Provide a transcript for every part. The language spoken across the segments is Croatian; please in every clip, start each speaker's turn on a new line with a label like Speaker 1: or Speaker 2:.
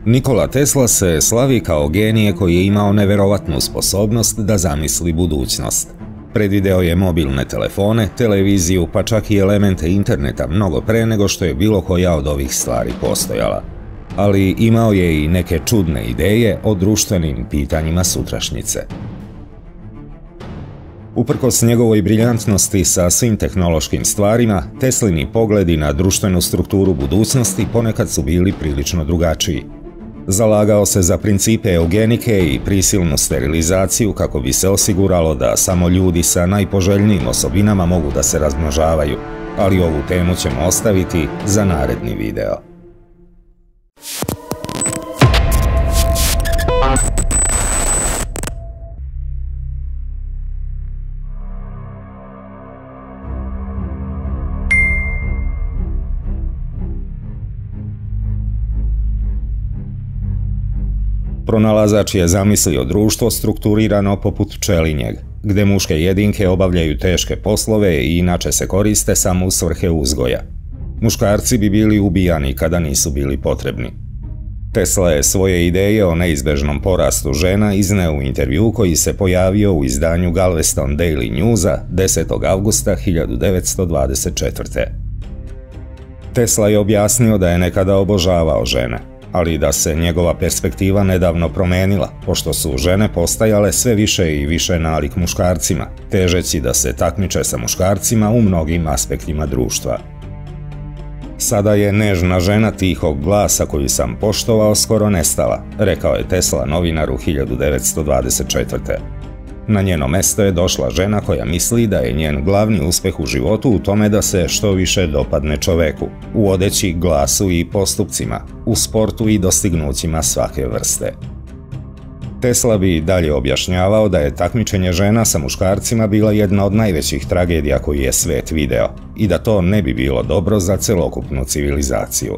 Speaker 1: Nikola Tesla se slavi kao genije koji je imao neverovatnu sposobnost da zamisli budućnost. Predvideo je mobilne telefone, televiziju, pa čak i elemente interneta mnogo pre nego što je bilo koja od ovih stvari postojala. Ali imao je i neke čudne ideje o društvenim pitanjima sutrašnjice. Uprkos njegovoj briljantnosti sa svim tehnološkim stvarima, Teslini pogledi na društvenu strukturu budućnosti ponekad su bili prilično drugačiji. Zalagao se za principe eugenike i prisilnu sterilizaciju kako bi se osiguralo da samo ljudi sa najpoželjnijim osobinama mogu da se razmnožavaju, ali ovu temu ćemo ostaviti za naredni video. Pronalazač je zamislio društvo strukturirano poput pčelinjeg, gde muške jedinke obavljaju teške poslove i inače se koriste samo u svrhe uzgoja. Muškarci bi bili ubijani kada nisu bili potrebni. Tesla je svoje ideje o neizbežnom porastu žena izneo u intervju koji se pojavio u izdanju Galveston Daily Newsa 10. avgusta 1924. Tesla je objasnio da je nekada obožavao žene, ali da se njegova perspektiva nedavno promenila, pošto su žene postajale sve više i više nalik muškarcima, težeći da se takmiče sa muškarcima u mnogim aspektima društva. Sada je nežna žena tihog glasa koju sam poštovao skoro nestala, rekao je Tesla novinaru 1924. Na njeno mesto je došla žena koja misli da je njen glavni uspeh u životu u tome da se što više dopadne čoveku, u odeći, glasu i postupcima, u sportu i dostignućima svake vrste. Tesla bi dalje objašnjavao da je takmičenje žena sa muškarcima bila jedna od najvećih tragedija koju je svet video i da to ne bi bilo dobro za celokupnu civilizaciju.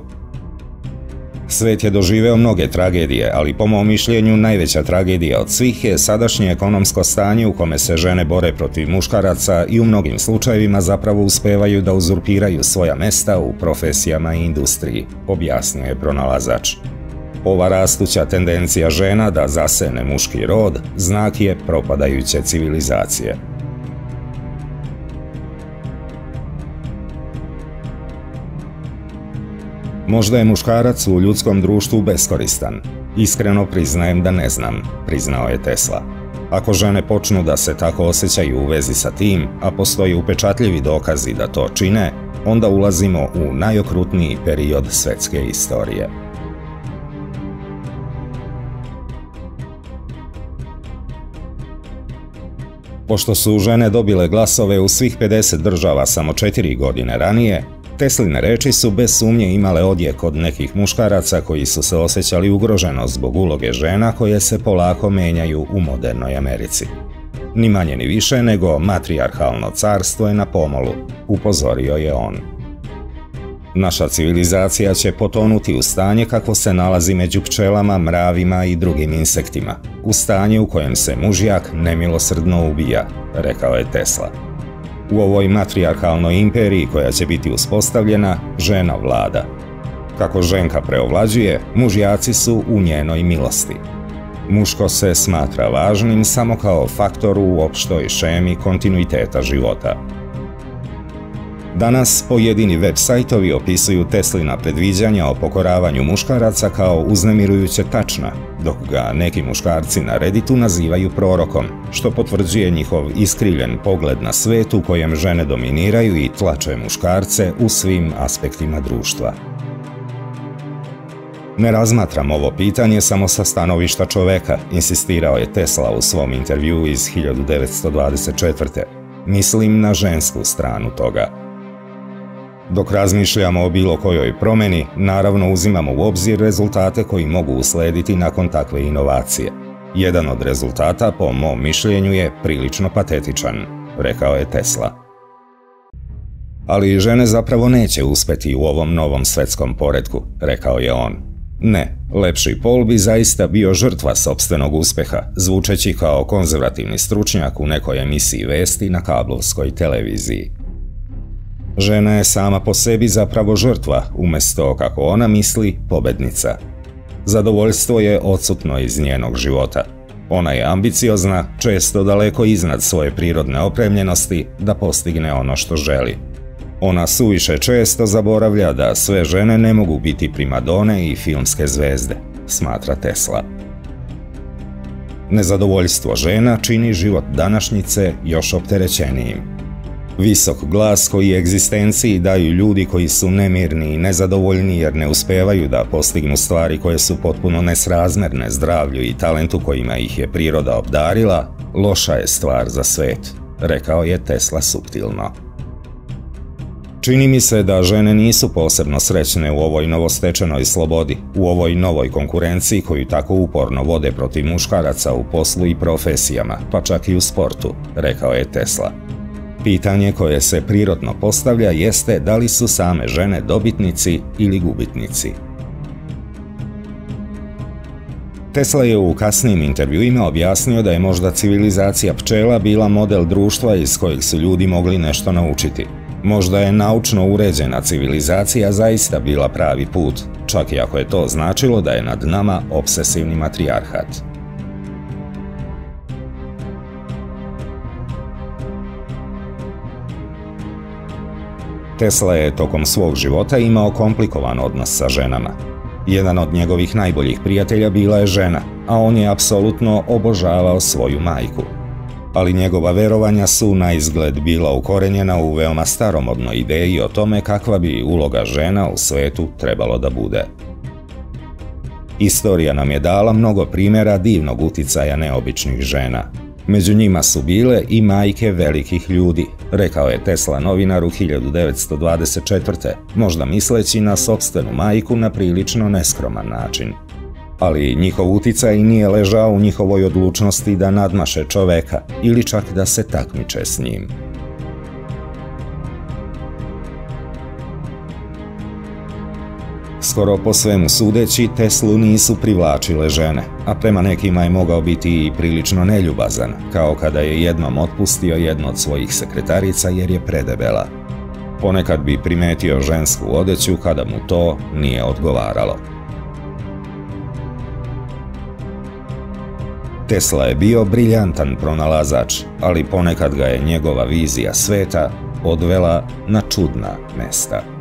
Speaker 1: Svet je doživeo mnoge tragedije, ali po mom mišljenju najveća tragedija od svih je sadašnje ekonomsko stanje u kome se žene bore protiv muškaraca i u mnogim slučajevima zapravo uspevaju da uzurpiraju svoja mesta u profesijama i industriji, objasnio je pronalazač. Ova rastuća tendencija žena da zasene muški rod znak je propadajuće civilizacije. Možda je muškarac u ljudskom društvu beskoristan. Iskreno priznajem da ne znam, priznao je Tesla. Ako žene počnu da se tako osjećaju u vezi sa tim, a postoje upečatljivi dokazi da to čine, onda ulazimo u najokrutniji period svetske istorije. Pošto su žene dobile glasove u svih 50 država samo 4 godine ranije, Tesline reči su bez sumnje imale odjek od nekih muškaraca koji su se osjećali ugroženo zbog uloge žena koje se polako menjaju u modernoj Americi. Ni manje ni više nego matrijarhalno carstvo je na pomolu, upozorio je on. Naša civilizacija će potonuti u stanje kako se nalazi među pčelama, mravima i drugim insektima, u stanje u kojem se mužjak nemilosrdno ubija, rekao je Tesla. U ovoj matrijarhalnoj imperiji koja će biti uspostavljena, žena vlada. Kako ženka preovlađuje, mužjaci su u njenoj milosti. Muško se smatra važnim samo kao faktor u opštoj šemi kontinuiteta života. Danas pojedini web sajtovi opisuju Teslina predviđanja o pokoravanju muškaraca kao uznemirujuće tačna, dok ga neki muškarci na Redditu nazivaju prorokom, što potvrđuje njihov iskrivljen pogled na svet u kojem žene dominiraju i tlače muškarce u svim aspektima društva. Ne razmatram ovo pitanje samo sa stanovišta čoveka, insistirao je Tesla u svom intervjuu iz 1924. Mislim na žensku stranu toga. Dok razmišljamo o bilo kojoj promjeni, naravno uzimamo u obzir rezultate koji mogu uslediti nakon takve inovacije. Jedan od rezultata, po mom mišljenju, je prilično patetičan, rekao je Tesla. Ali žene zapravo neće uspeti u ovom novom svetskom poretku, rekao je on. Ne, lepši pol bi zaista bio žrtva sopstvenog uspeha, zvučeći kao konzervativni stručnjak u nekoj emisiji vesti na kablovskoj televiziji. Žena je sama po sebi zapravo žrtva, umjesto, kako ona misli, pobednica. Zadovoljstvo je odsutno iz njenog života. Ona je ambiciozna, često daleko iznad svoje prirodne opremljenosti da postigne ono što želi. Ona suviše često zaboravlja da sve žene ne mogu biti primadone i filmske zvezde, smatra Tesla. Nezadovoljstvo žena čini život današnjice još opterećenijim. Visok glas koji egzistenciji daju ljudi koji su nemirni i nezadovoljni jer ne uspevaju da postignu stvari koje su potpuno nesrazmerne zdravlju i talentu kojima ih je priroda obdarila, loša je stvar za svet, rekao je Tesla suptilno. Čini mi se da žene nisu posebno srećne u ovoj novostečenoj slobodi, u ovoj novoj konkurenciji koju tako uporno vode protiv muškaraca u poslu i profesijama, pa čak i u sportu, rekao je Tesla. Pitanje koje se prirodno postavlja jeste da li su same žene dobitnici ili gubitnici. Tesla je u kasnijim intervjuima objasnio da je možda civilizacija pčela bila model društva iz kojeg su ljudi mogli nešto naučiti. Možda je naučno uređena civilizacija zaista bila pravi put, čak i ako je to značilo da je nad nama obsesivni matrijarhat. Tesla je tokom svog života imao komplikovan odnos sa ženama. Jedan od njegovih najboljih prijatelja bila je žena, a on je apsolutno obožavao svoju majku. Ali njegova verovanja su na izgled bila ukorenjena u veoma staromodnoj ideji o tome kakva bi uloga žena u svetu trebalo da bude. Istorija nam je dala mnogo primjera divnog uticaja neobičnih žena. Među njima su bile i majke velikih ljudi, rekao je Tesla novinaru 1924. možda misleći na sopstvenu majku na prilično neskroman način. Ali njihov uticaj nije ležao u njihovoj odlučnosti da nadmaše čoveka ili čak da se takmiče s njim. Skoro po svemu sudeći, Teslu nisu privlačile žene, a prema nekima je mogao biti i prilično neljubazan, kao kada je jednom otpustio jednu od svojih sekretarica jer je predebela. Ponekad bi primetio žensku odeću kada mu to nije odgovaralo. Tesla je bio briljantan pronalazač, ali ponekad ga je njegova vizija sveta odvela na čudna mesta.